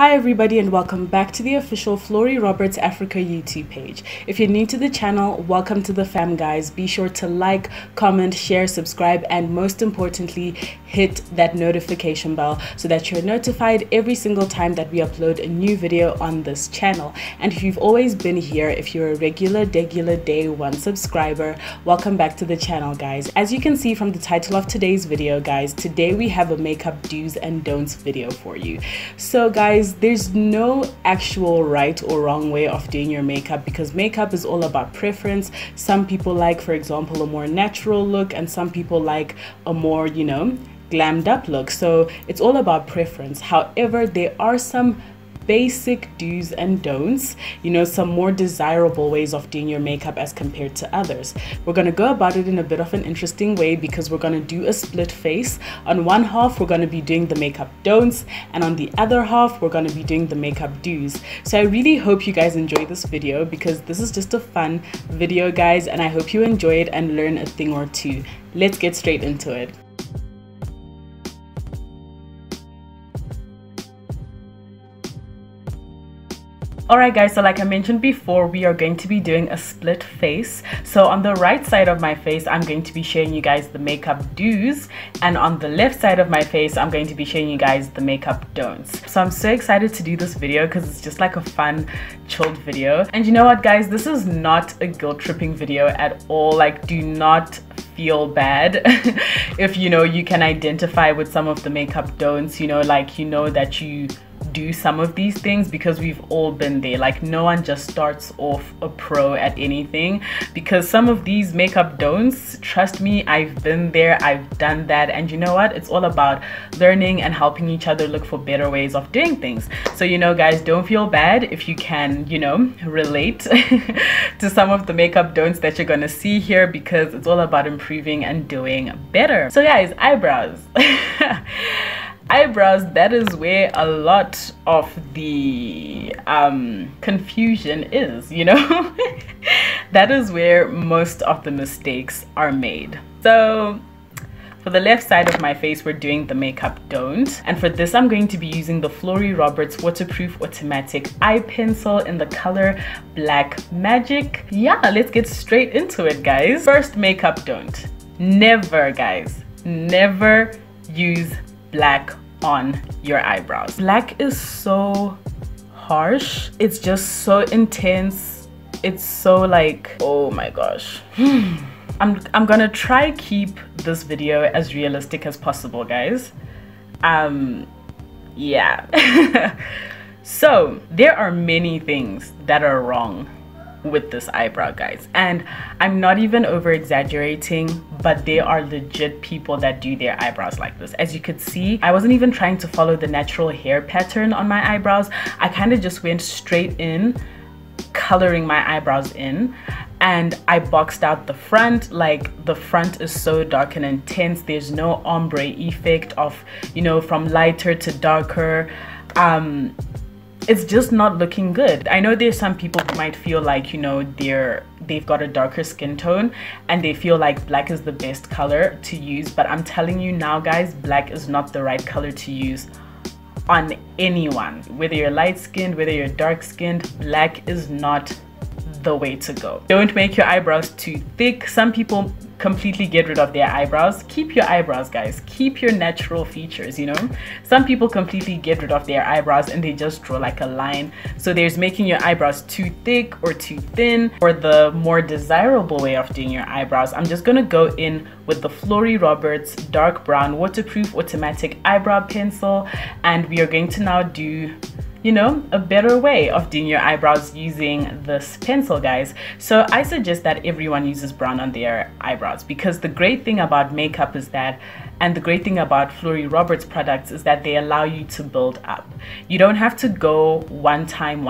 Hi everybody and welcome back to the official Florie Roberts Africa YouTube page. If you're new to the channel, welcome to the fam guys. Be sure to like, comment, share, subscribe, and most importantly, hit that notification bell so that you're notified every single time that we upload a new video on this channel. And if you've always been here, if you're a regular day one subscriber, welcome back to the channel guys. As you can see from the title of today's video guys, today we have a makeup do's and don'ts video for you. So guys, there's no actual right or wrong way of doing your makeup because makeup is all about preference. Some people like, for example, a more natural look, and some people like a more, glammed up look. So it's all about preference. However, there are some basic do's and don'ts, some more desirable ways of doing your makeup as compared to others. We're going to go about it in a bit of an interesting way because we're going to do a split face. On one half we're going to be doing the makeup don'ts, and on the other half we're going to be doing the makeup do's. So I really hope you guys enjoy this video because this is just a fun video guys, and I hope you enjoy it and learn a thing or two. Let's get straight into it. Alright guys, so like I mentioned before, we are going to be doing a split face. So on the right side of my face, I'm going to be showing you guys the makeup do's, and on the left side of my face, I'm going to be showing you guys the makeup don'ts. So I'm so excited to do this video because it's just like a fun, chilled video. And you know what guys, this is not a guilt-tripping video at all. Like, do not feel bad if you can identify with some of the makeup don'ts, that you do some of these things, because we've all been there. Like, no one just starts off a pro at anything, because some of these makeup don'ts, trust me, I've been there, I've done that. And you know what, it's all about learning and helping each other look for better ways of doing things. So guys, don't feel bad if you can relate to some of the makeup don'ts that you're gonna see here, because it's all about improving and doing better. So guys, eyebrows. Eyebrows, that is where a lot of the confusion is, that is where most of the mistakes are made. So for the left side of my face, we're doing the makeup don't, and for this I'm going to be using the Florie Roberts waterproof automatic eye pencil in the color Black Magic. Yeah, let's get straight into it guys. First makeup don't: never guys, never use black on your eyebrows. Black is so harsh, it's just so intense, it's so like, oh my gosh. I'm gonna try keep this video as realistic as possible guys. Yeah. So there are many things that are wrong with this eyebrow guys, and I'm not even over exaggerating, but there are legit people that do their eyebrows like this. As you could see, I wasn't even trying to follow the natural hair pattern on my eyebrows. I kind of just went straight in, coloring my eyebrows in, and I boxed out the front. Like, the front is so dark and intense, there's no ombre effect of from lighter to darker. It's just not looking good. I know there's some people who might feel like they've got a darker skin tone and they feel like black is the best color to use, but I'm telling you now guys, black is not the right color to use on anyone. Whether you're light skinned, whether you're dark skinned, black is not the way to go. Don't make your eyebrows too thick. Some people completely get rid of their eyebrows. Keep your eyebrows guys, keep your natural features. Some people completely get rid of their eyebrows and they just draw like a line. So there's making your eyebrows too thick or too thin. Or the more desirable way of doing your eyebrows, I'm just gonna go in with the Florie Roberts dark brown waterproof automatic eyebrow pencil, and we are going to now do a better way of doing your eyebrows using this pencil guys. So I suggest that everyone uses brown on their eyebrows, because the great thing about makeup is that, and the great thing about Florie Roberts products is that they allow you to build up. You don't have to go one time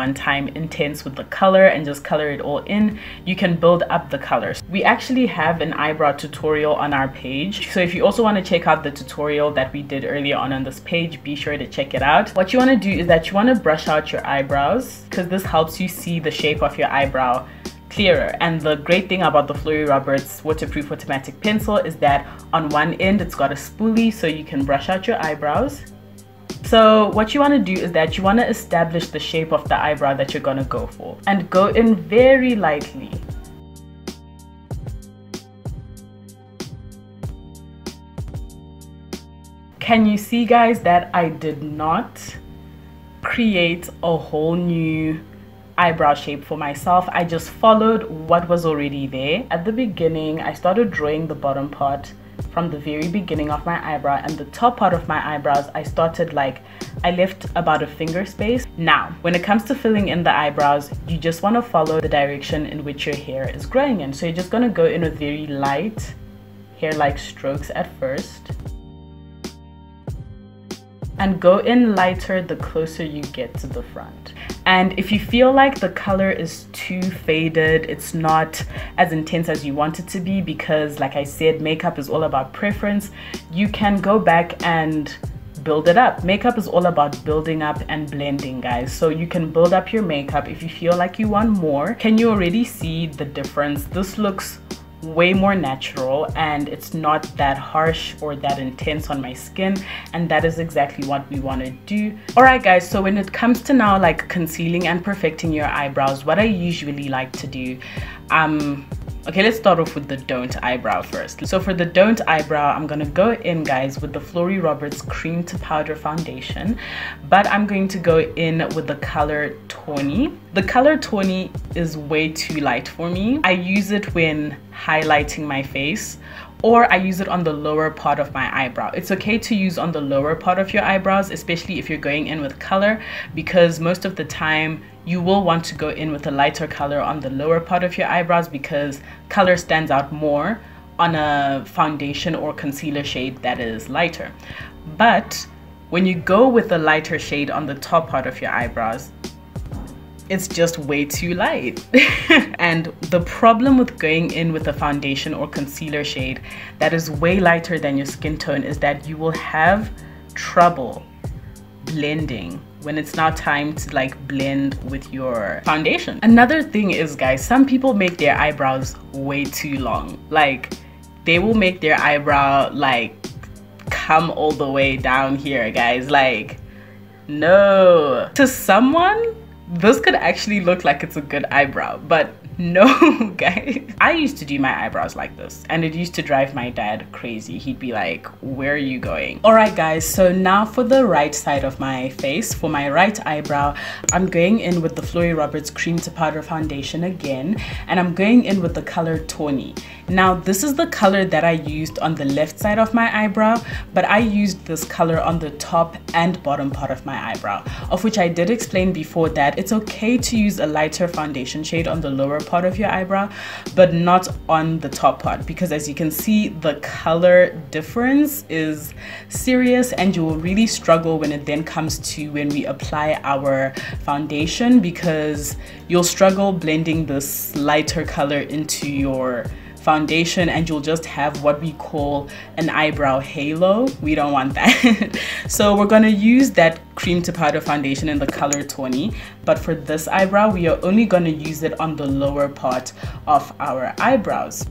intense with the color and just color it all in. You can build up the colors. We actually have an eyebrow tutorial on our page, so if you also want to check out the tutorial that we did earlier on this page, be sure to check it out. What you want to do is that you want to brush out your eyebrows, because this helps you see the shape of your eyebrow clearer. And the great thing about the Florie Roberts waterproof automatic pencil is that on one end it's got a spoolie, so you can brush out your eyebrows So what you want to do is that you want to establish the shape of the eyebrow that you're going to go for, and go in very lightly. Can you see, guys, that I did not create a whole new eyebrow shape for myself? I just followed what was already there. At the beginning, I started drawing the bottom part from the very beginning of my eyebrow, and the top part of my eyebrows I started like, I left about a finger space. Now when it comes to filling in the eyebrows, you just want to follow the direction in which your hair is growing in. So you're just going to go in with very light hair-like strokes at first, and go in lighter the closer you get to the front. And if you feel like the color is too faded, it's not as intense as you want it to be, because like I said, makeup is all about preference, you can go back and build it up. Makeup is all about building up and blending, guys. So you can build up your makeup if you feel like you want more. Can you already see the difference? This looks way more natural and it's not that harsh or that intense on my skin, and that is exactly what we want to do. All right, guys, so when it comes to now like concealing and perfecting your eyebrows, what I usually like to do, okay, let's start off with the don't eyebrow first. So for the don't eyebrow, I'm gonna go in, guys, with the Flory Roberts cream to powder foundation, but I'm going to go in with the color 20. The color 20 is way too light for me. I use it when highlighting my face, or I use it on the lower part of my eyebrow. It's okay to use on the lower part of your eyebrows, especially if you're going in with color, because most of the time you will want to go in with a lighter color on the lower part of your eyebrows, because color stands out more on a foundation or concealer shade that is lighter. But when you go with a lighter shade on the top part of your eyebrows, it's just way too light. And the problem with going in with a foundation or concealer shade that is way lighter than your skin tone is that you will have trouble blending when it's now time to like blend with your foundation. Another thing is, guys, some people make their eyebrows way too long. Like they will make their eyebrow like come all the way down here, guys. Like, no. To someone, this could actually look like it's a good eyebrow, but no, guys. I used to do my eyebrows like this, and it used to drive my dad crazy. He'd be like, where are you going? All right, guys, so now for the right side of my face, for my right eyebrow, I'm going in with the Flory Roberts cream to powder foundation again, and I'm going in with the color 20. Now this is the color that I used on the left side of my eyebrow, but I used this color on the top and bottom part of my eyebrow, of which I did explain before that it's okay to use a lighter foundation shade on the lower part of your eyebrow, but not on the top part, because as you can see, the color difference is serious, and you will really struggle when it then comes to when we apply our foundation, because you'll struggle blending this lighter color into your foundation, and you'll just have what we call an eyebrow halo. We don't want that. So we're going to use that cream to powder foundation in the color 20, but for this eyebrow we are only going to use it on the lower part of our eyebrows.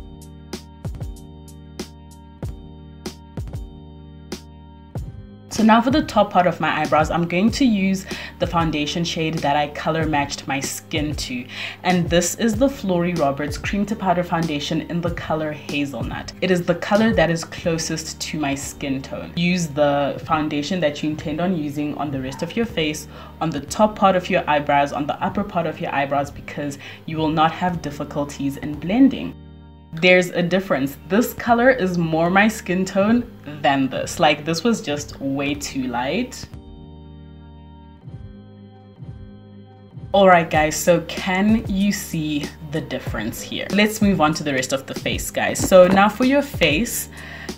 So now for the top part of my eyebrows, I'm going to use the foundation shade that I color matched my skin to. And this is the Flory Roberts cream to powder foundation in the color hazelnut. It is the color that is closest to my skin tone. Use the foundation that you intend on using on the rest of your face, on the top part of your eyebrows, on the upper part of your eyebrows, because you will not have difficulties in blending. There's a difference. This color is more my skin tone than this. Like, this was just way too light. Alright, guys, so can you see the difference here? Let's move on to the rest of the face, guys. So now for your face,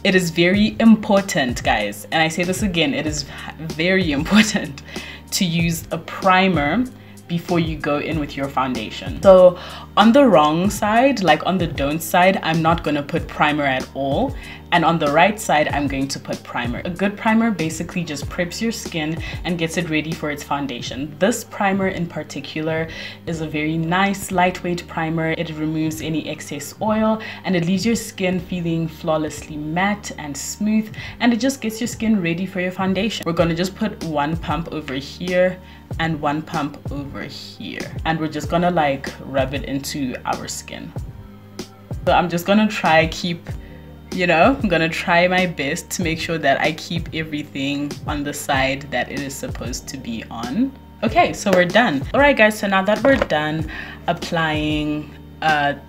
it is very important, guys, and I say this again, it is very important to use a primer before you go in with your foundation. So on the wrong side, like on the don't side, I'm not gonna put primer at all, And on the right side, I'm going to put primer. A good primer basically just preps your skin and gets it ready for its foundation. This primer in particular is a very nice, lightweight primer. It removes any excess oil and it leaves your skin feeling flawlessly matte and smooth, and it just gets your skin ready for your foundation. We're gonna just put one pump over here and one pump over here, and we're just gonna like rub it into our skin. So I'm just gonna try I'm gonna try my best to make sure that I keep everything on the side that it is supposed to be on. Okay, so we're done. All right guys, so now that we're done applying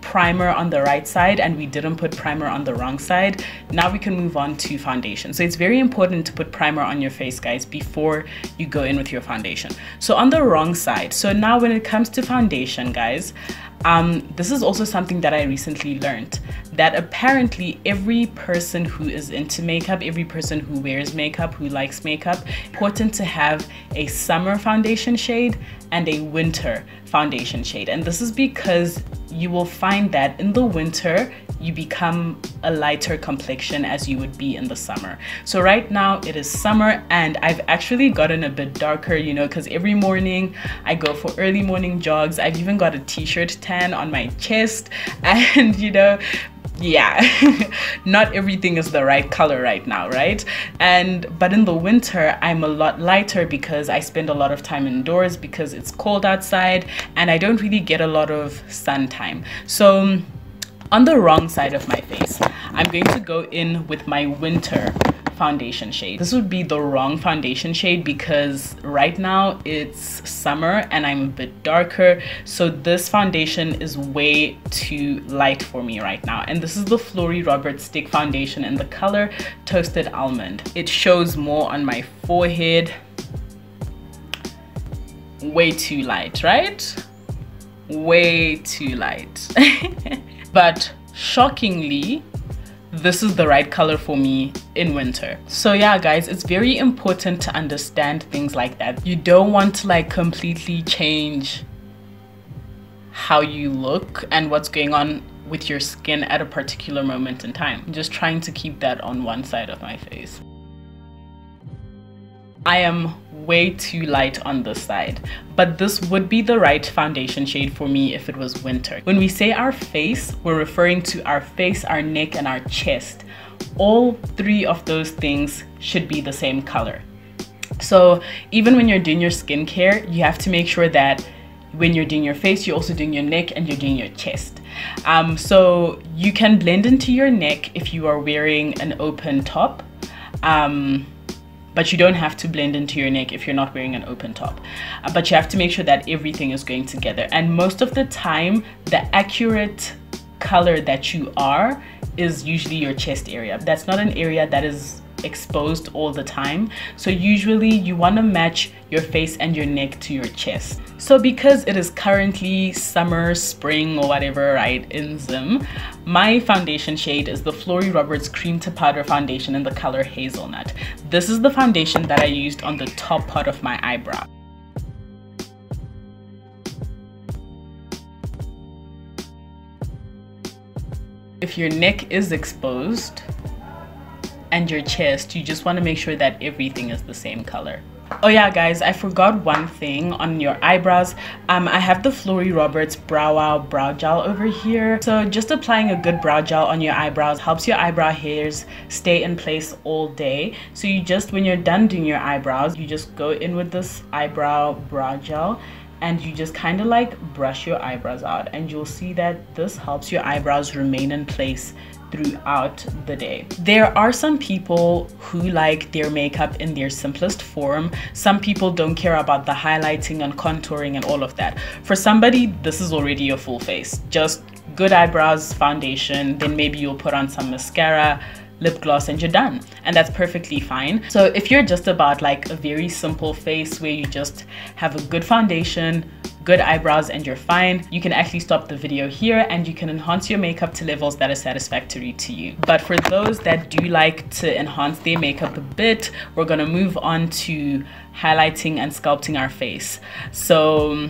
primer on the right side and we didn't put primer on the wrong side, now we can move on to foundation. So it's very important to put primer on your face, guys, before you go in with your foundation. So on the wrong side, so now when it comes to foundation, guys, this is also something that I recently learned, that apparently every person who is into makeup, every person who wears makeup, who likes makeup, important to have a summer foundation shade and a winter foundation shade. And this is because you will find that in the winter you become a lighter complexion as you would be in the summer. So right now it is summer and I've actually gotten a bit darker, because every morning I go for early morning jogs. I've even got a t-shirt tan on my chest, and yeah, not everything is the right color right now, right? But in the winter I'm a lot lighter because I spend a lot of time indoors because it's cold outside and I don't really get a lot of sun time. So on the wrong side of my face, I'm going to go in with my winter foundation shade. This would be the wrong foundation shade because right now it's summer and I'm a bit darker, so this foundation is way too light for me right now. And this is the Flory Roberts Stick Foundation in the color Toasted Almond. It shows more on my forehead. Way too light, right? Way too light. But shockingly, this is the right color for me in winter. So yeah guys, it's very important to understand things like that. You don't want to like completely change how you look and what's going on with your skin at a particular moment in time. I'm just trying to keep that on one side of my face. I am way too light on this side, but this would be the right foundation shade for me if it was winter. When we say our face, we're referring to our face, our neck, and our chest. All three of those things should be the same color. So even when you're doing your skincare, you have to make sure that when you're doing your face, you're also doing your neck and you're doing your chest. So you can blend into your neck if you are wearing an open top. But you don't have to blend into your neck if you're not wearing an open top. But you have to make sure that everything is going together. And most of the time, the accurate color that you are is usually your chest area. That's not an area that is exposed all the time. So usually you want to match your face and your neck to your chest. So because it is currently summer, spring, or whatever, right, in Zim, my foundation shade is the Flory Roberts Cream to Powder Foundation in the color Hazelnut. This is the foundation that I used on the top part of my eyebrow. If your neck is exposed and your chest, you just want to make sure that everything is the same color. Oh yeah guys, I forgot one thing on your eyebrows. I have the Flory Roberts Brow Wow brow gel over here. So just applying a good brow gel on your eyebrows helps your eyebrow hairs stay in place all day. So you just, when you're done doing your eyebrows, you just go in with this eyebrow brow gel and you just kind of like brush your eyebrows out, and you'll see that this helps your eyebrows remain in place throughout the day. There are some people who like their makeup in their simplest form. Some people don't care about the highlighting and contouring and all of that. For somebody, this is already a full face. Just good eyebrows, foundation, then maybe you'll put on some mascara, lip gloss, and you're done. And that's perfectly fine. So if you're just about like a very simple face where you just have a good foundation, good eyebrows, and you're fine, you can actually stop the video here and you can enhance your makeup to levels that are satisfactory to you. But for those that do like to enhance their makeup a bit, we're gonna move on to highlighting and sculpting our face. So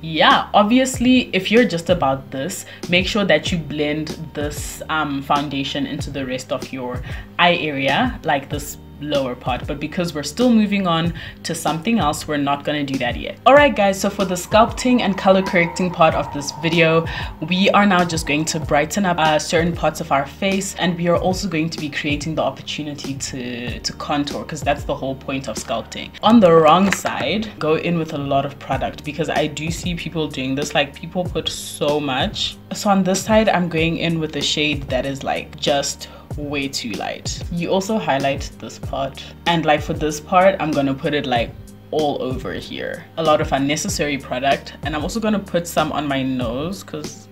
yeah, obviously if you're just about this, make sure that you blend this foundation into the rest of your eye area, like this lower part. But because we're still moving on to something else, we're not going to do that yet. All right guys, so for the sculpting and color correcting part of this video, we are now just going to brighten up certain parts of our face, and we are also going to be creating the opportunity to contour, because that's the whole point of sculpting. On the wrong side, go in with a lot of product, because I do see people doing this, like people put so much. So on this side, I'm going in with a shade that is like just way too light. You also highlight this part, and like for this part I'm gonna put it like all over here. A lot of unnecessary product, and I'm also gonna put some on my nose, because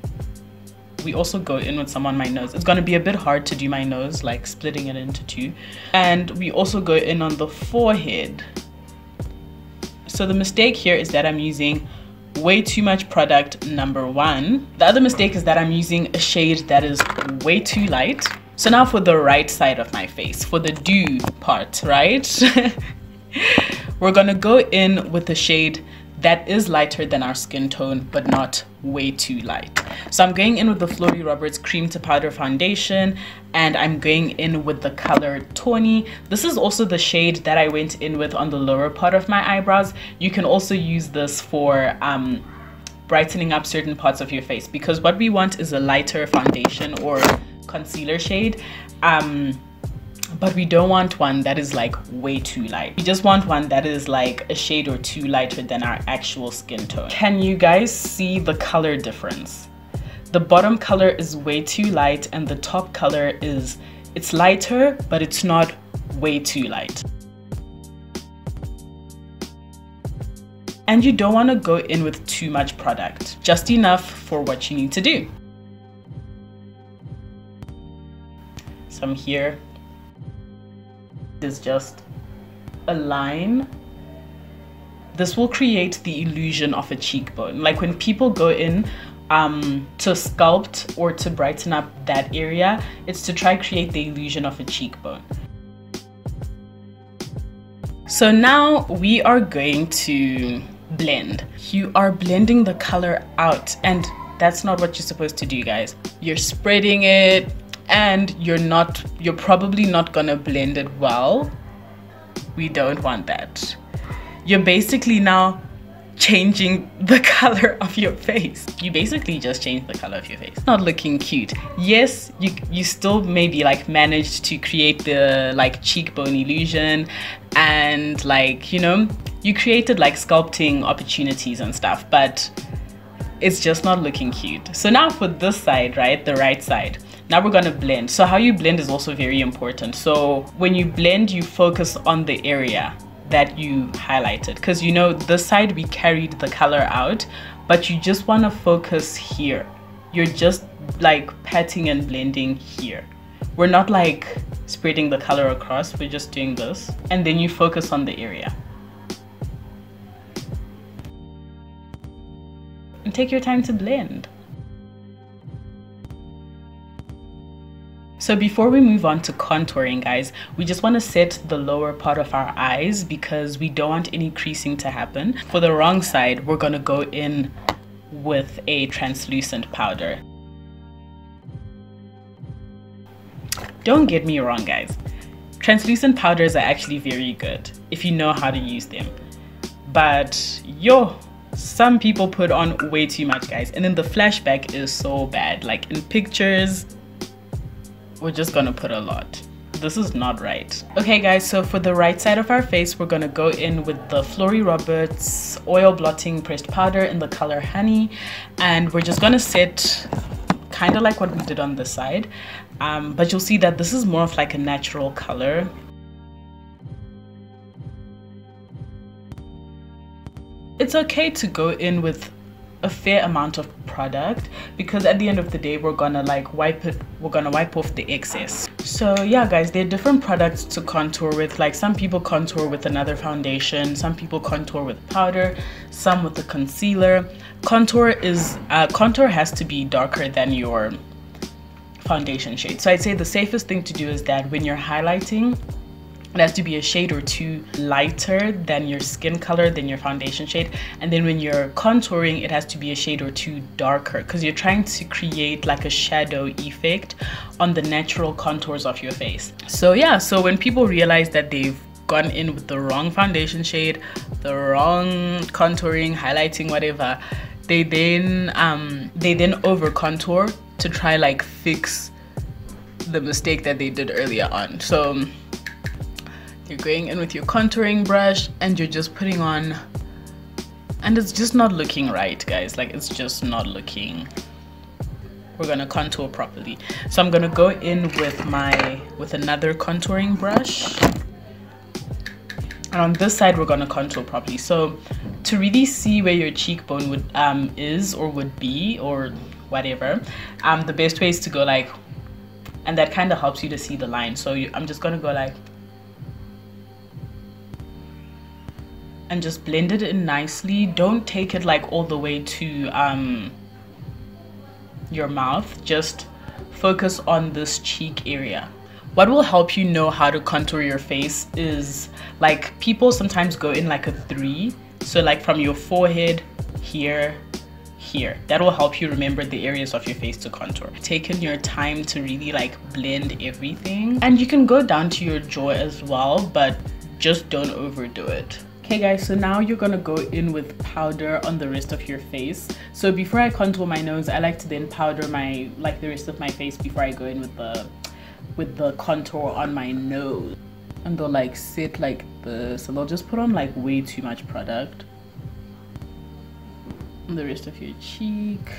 we also go in with some on my nose. It's gonna be a bit hard to do my nose, like splitting it into two. And we also go in on the forehead. So the mistake here is that I'm using way too much product, number one. The other mistake is that I'm using a shade that is way too light. So now for the right side of my face, for the do part, right? We're gonna go in with a shade that is lighter than our skin tone, but not way too light. So I'm going in with the Flori Roberts Cream to Powder Foundation, and I'm going in with the color Tawny. This is also the shade that I went in with on the lower part of my eyebrows. You can also use this for brightening up certain parts of your face, because what we want is a lighter foundation or concealer shade, but we don't want one that is like way too light. We just want one that is like a shade or two lighter than our actual skin tone. Can you guys see the color difference? The bottom color is way too light, and the top color is, it's lighter, but it's not way too light. And you don't want to go in with too much product, just enough for what you need to do. Some here is just a line. This will create the illusion of a cheekbone. Like when people go in to sculpt or to brighten up that area, it's to try create the illusion of a cheekbone. So now we are going to blend. You are blending the color out, and that's not what you're supposed to do, guys. You're spreading it, and you're probably not gonna blend it well. We don't want that. You're basically now changing the color of your face. You basically just changed the color of your face. Not looking cute. Yes, you still maybe like managed to create the like cheekbone illusion, and like, you know, you created like sculpting opportunities and stuff, but it's just not looking cute. So now for this side, right, the right side, now we're gonna blend. So how you blend is also very important. So when you blend, you focus on the area that you highlighted, because you know this side we carried the color out, but you just want to focus here. You're just like patting and blending here. We're not like spreading the color across, we're just doing this, and then you focus on the area. And take your time to blend. So before we move on to contouring, guys, we just want to set the lower part of our eyes, because we don't want any creasing to happen. For the wrong side, we're going to go in with a translucent powder. Don't get me wrong, guys. Translucent powders are actually very good if you know how to use them. But some people put on way too much, guys. And then the flashback is so bad. Like in pictures, we're just gonna put a lot. This is not right. Okay guys, so for the right side of our face, we're gonna go in with the Flori Roberts Oil Blotting Pressed Powder in the color Honey, and we're just gonna set kind of like what we did on this side, but you'll see that this is more of like a natural color. It's okay to go in with a fair amount of product, because at the end of the day we're gonna like wipe off the excess. So yeah guys, there are different products to contour with. Like some people contour with another foundation, some people contour with powder, some with the concealer. Contour has to be darker than your foundation shade. So I'd say the safest thing to do is that when you're highlighting, It has to be a shade or two lighter than your skin color, than your foundation shade. And then when you're contouring, it has to be a shade or two darker, because you're trying to create like a shadow effect on the natural contours of your face. So yeah, so when people realize that they've gone in with the wrong foundation shade, the wrong contouring, highlighting, whatever, they then over contour to try like fix the mistake that they did earlier on. So you're going in with your contouring brush and you're just putting on, and it's just not looking right, guys. Like, it's just not looking. We're gonna contour properly. So I'm gonna go in with another contouring brush, and on this side we're gonna contour properly. So to really see where your cheekbone would is or would be or whatever, the best way is to go like, and that kind of helps you to see the line. So I'm just gonna go like, and just blend it in nicely. Don't take it like all the way to your mouth. Just focus on this cheek area. What will help you know how to contour your face is, like, people sometimes go in like a 3. So like from your forehead here, here. That will help you remember the areas of your face to contour. Taking your time to really like blend everything. And you can go down to your jaw as well, but just don't overdo it. Okay guys, so now you're gonna go in with powder on the rest of your face. So before I contour my nose, I like to then powder my, like, the rest of my face before I go in with the contour on my nose. And they'll like sit like this, and they'll just put on like way too much product on the rest of your cheek,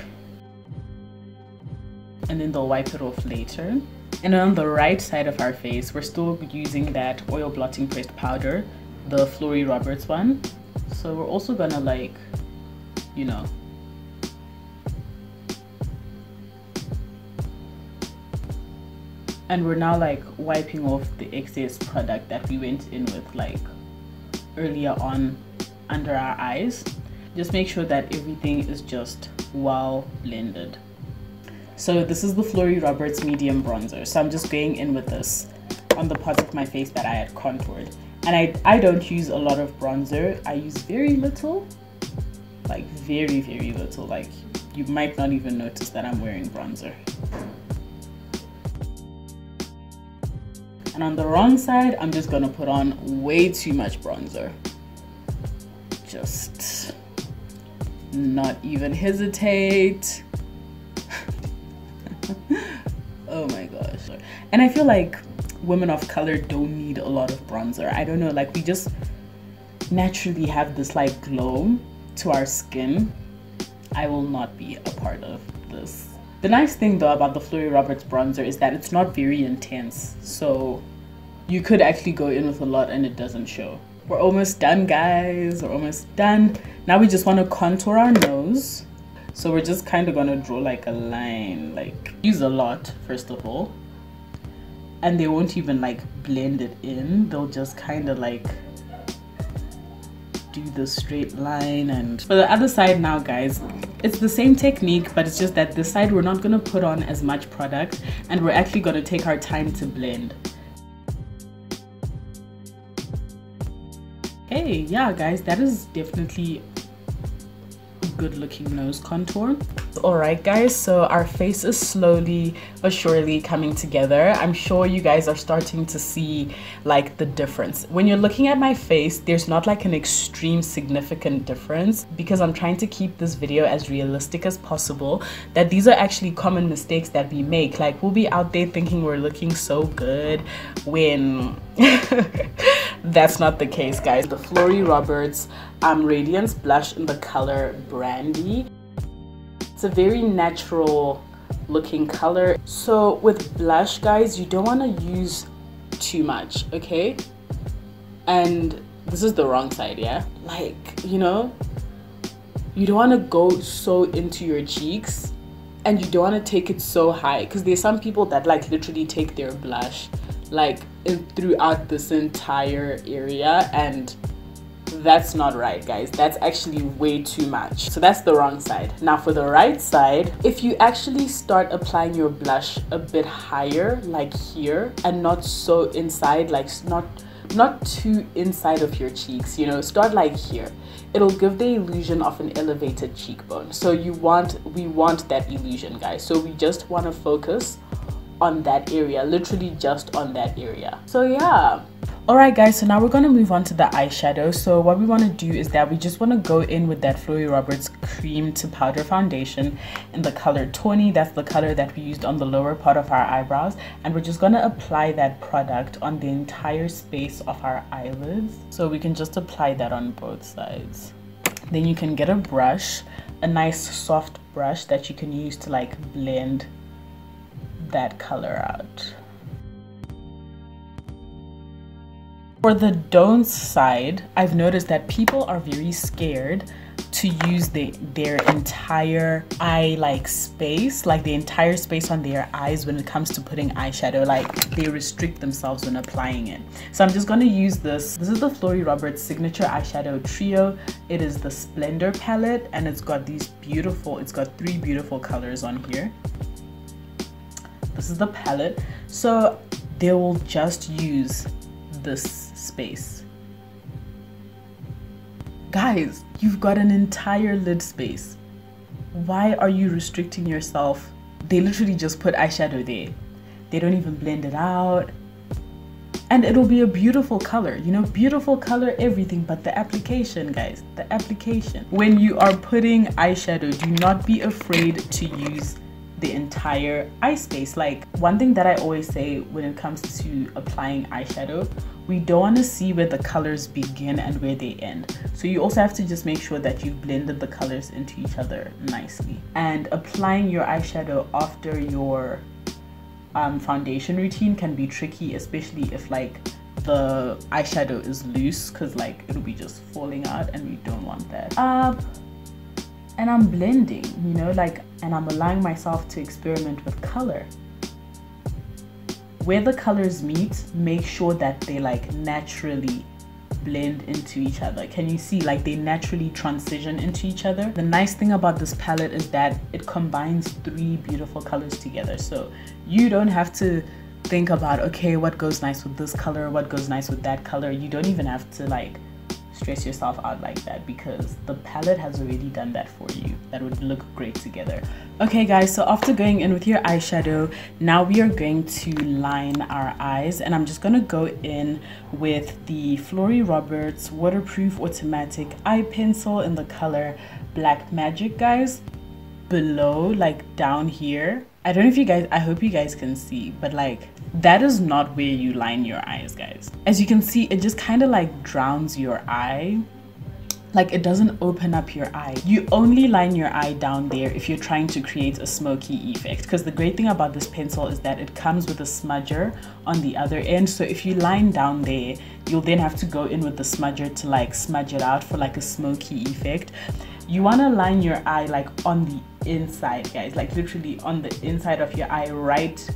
and then they'll wipe it off later. And on the right side of our face, we're still using that oil blotting pressed powder, the Flory Roberts one. So we're also gonna like, you know, and we're now like wiping off the excess product that we went in with like earlier on under our eyes. Just make sure that everything is just well blended. So this is the Flory Roberts medium bronzer. So I'm just going in with this on the parts of my face that I had contoured. And I don't use a lot of bronzer. I use very little, like very, very little. Like, you might not even notice that I'm wearing bronzer. And on the wrong side, I'm just gonna put on way too much bronzer. Just not even hesitate. Oh my gosh. And I feel like women of color don't need a lot of bronzer. I don't know, like, we just naturally have this like glow to our skin. I will not be a part of this. The nice thing though about the Flory Roberts bronzer is that it's not very intense, so you could actually go in with a lot and it doesn't show. We're almost done, guys. We're almost done. Now we just want to contour our nose. So we're just kind of gonna draw like a line, like use a lot first of all, and they won't even like blend it in. They'll just kind of like do the straight line. And for the other side now, guys, it's the same technique, but it's just that this side we're not gonna put on as much product, and we're actually gonna take our time to blend. Hey, yeah guys, that is definitely a good looking nose contour. Alright guys, so our face is slowly but surely coming together. I'm sure you guys are starting to see like the difference. When you're looking at my face, there's not like an extreme significant difference, because I'm trying to keep this video as realistic as possible, that these are actually common mistakes that we make. Like, we'll be out there thinking we're looking so good when that's not the case, guys. The Flory Roberts Radiance blush in the color Brandy. It's a very natural looking color. So with blush, guys, you don't want to use too much, okay? And this is the wrong side, yeah? Like, you know, you don't want to go so into your cheeks, and you don't want to take it so high, because there's some people that like literally take their blush like throughout this entire area, and that's not right, guys. That's actually way too much. So that's the wrong side. Now for the right side, if you actually start applying your blush a bit higher, like here, and not so inside, like not not too inside of your cheeks, you know, start like here. It'll give the illusion of an elevated cheekbone. So we want that illusion, guys. So we just want to focus on that area, literally just on that area. So yeah. Alright guys, so now we're going to move on to the eyeshadow. So what we want to do is that we just want to go in with that Florrie Roberts cream to powder foundation in the color Tawny. That's the color that we used on the lower part of our eyebrows, and we're just going to apply that product on the entire space of our eyelids. So we can just apply that on both sides. Then you can get a brush, a nice soft brush that you can use to like blend that color out. For the don'ts side, I've noticed that people are very scared to use their entire eye space, like the entire space on their eyes when it comes to putting eyeshadow. Like they restrict themselves when applying it. So I'm just going to use this. This is the Florrie Roberts Signature Eyeshadow Trio. It is the Splendor palette, and it's got these beautiful, it's got 3 beautiful colors on here. This is the palette. So they will just use this space. Guys, you've got an entire lid space. Why are you restricting yourself? They literally just put eyeshadow there. They don't even blend it out. And it'll be a beautiful color, you know, beautiful color, everything, but the application, guys, the application. When you are putting eyeshadow, do not be afraid to use the entire eye space. Like one thing that I always say when it comes to applying eyeshadow, we don't want to see where the colors begin and where they end. So you also have to just make sure that you've blended the colors into each other nicely. And applying your eyeshadow after your foundation routine can be tricky, especially if like the eyeshadow is loose, because like it'll be just falling out and we don't want that. And I'm blending, you know, like, and I'm allowing myself to experiment with color. Where the colors meet, make sure that they like naturally blend into each other. Can you see, like, they naturally transition into each other? The nice thing about this palette is that it combines 3 beautiful colors together. So you don't have to think about, okay, what goes nice with this color, what goes nice with that color. You don't even have to like stress yourself out like that, because the palette has already done that for you. That would look great together. Okay guys, so after going in with your eyeshadow, now we are going to line our eyes, and I'm just gonna go in with the Florrie Roberts waterproof automatic eye pencil in the color Black Magic, guys. Below, like down here, I don't know if you guys, I hope you guys can see, but like that is not where you line your eyes, guys. As you can see, it just kind of like drowns your eye. Like it doesn't open up your eye. You only line your eye down there if you're trying to create a smoky effect, because the great thing about this pencil is that it comes with a smudger on the other end. So if you line down there, you'll then have to go in with the smudger to like smudge it out for like a smoky effect. You want to line your eye like on the inside, guys, like literally on the inside of your eye, right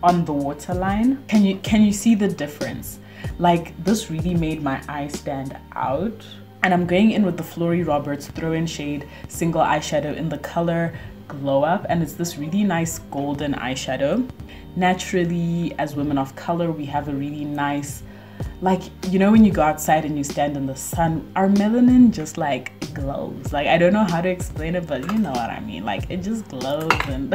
on the waterline. Can you see the difference? Like this really made my eye stand out. And I'm going in with the Florrie Roberts throw-in shade single eyeshadow in the color Glow Up, and it's this really nice golden eyeshadow. Naturally, as women of color, we have a really nice, like, you know, when you go outside and you stand in the sun, our melanin just like glows. Like, I don't know how to explain it, but you know what I mean. Like, it just glows, and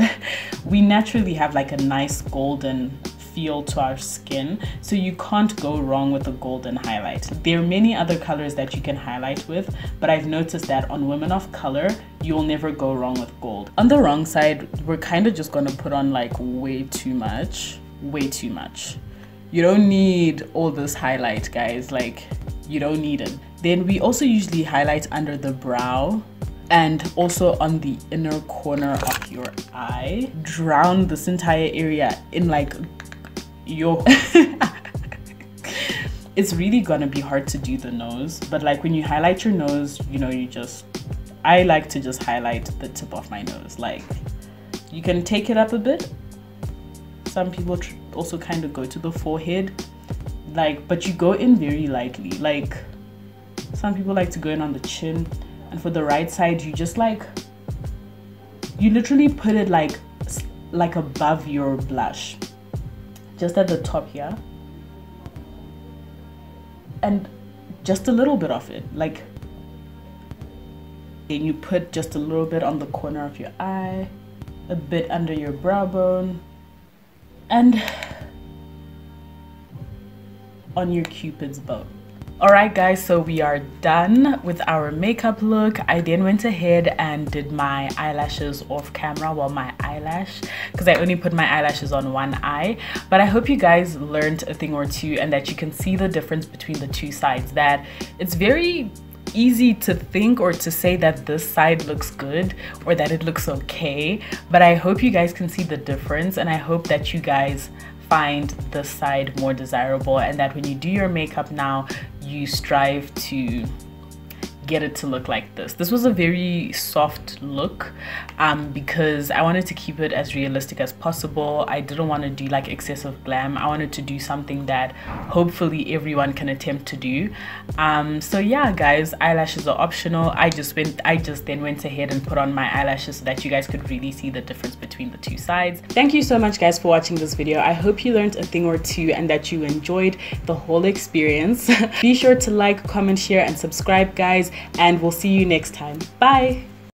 we naturally have like a nice golden feel to our skin, so you can't go wrong with a golden highlight. There are many other colors that you can highlight with, but I've noticed that on women of color, you'll never go wrong with gold. On the wrong side, we're kind of just gonna put on like way too much. You don't need all this highlight, guys. Like, you don't need it. Then we also usually highlight under the brow and also on the inner corner of your eye. Drown this entire area in like your it's really gonna be hard to do the nose, but like when you highlight your nose, you know, I like to just highlight the tip of my nose. Like, you can take it up a bit. Some people also kind of go to the forehead, like, but you go in very lightly. Like, some people like to go in on the chin, and for the right side, you just like, you literally put it like above your blush, just at the top here. and just a little bit of it, like, then you put just a little bit on the corner of your eye, a bit under your brow bone, and on your cupid's bow. Alright guys, so we are done with our makeup look. I then went ahead and did my eyelashes off camera, well, my eyelash, because I only put my eyelashes on one eye. But I hope you guys learned a thing or two and that you can see the difference between the two sides, that it's very easy to think or to say that this side looks good or that it looks okay, but I hope you guys can see the difference, and I hope that you guys find this side more desirable, and that when you do your makeup now, you strive to get it to look like this. This was a very soft look because I wanted to keep it as realistic as possible. I didn't want to do like excessive glam. I wanted to do something that hopefully everyone can attempt to do. So yeah guys, eyelashes are optional. I just then went ahead and put on my eyelashes so that you guys could really see the difference between the two sides. Thank you so much guys for watching this video. I hope you learned a thing or two and that you enjoyed the whole experience. Be sure to like, comment, share and subscribe guys, and we'll see you next time. Bye.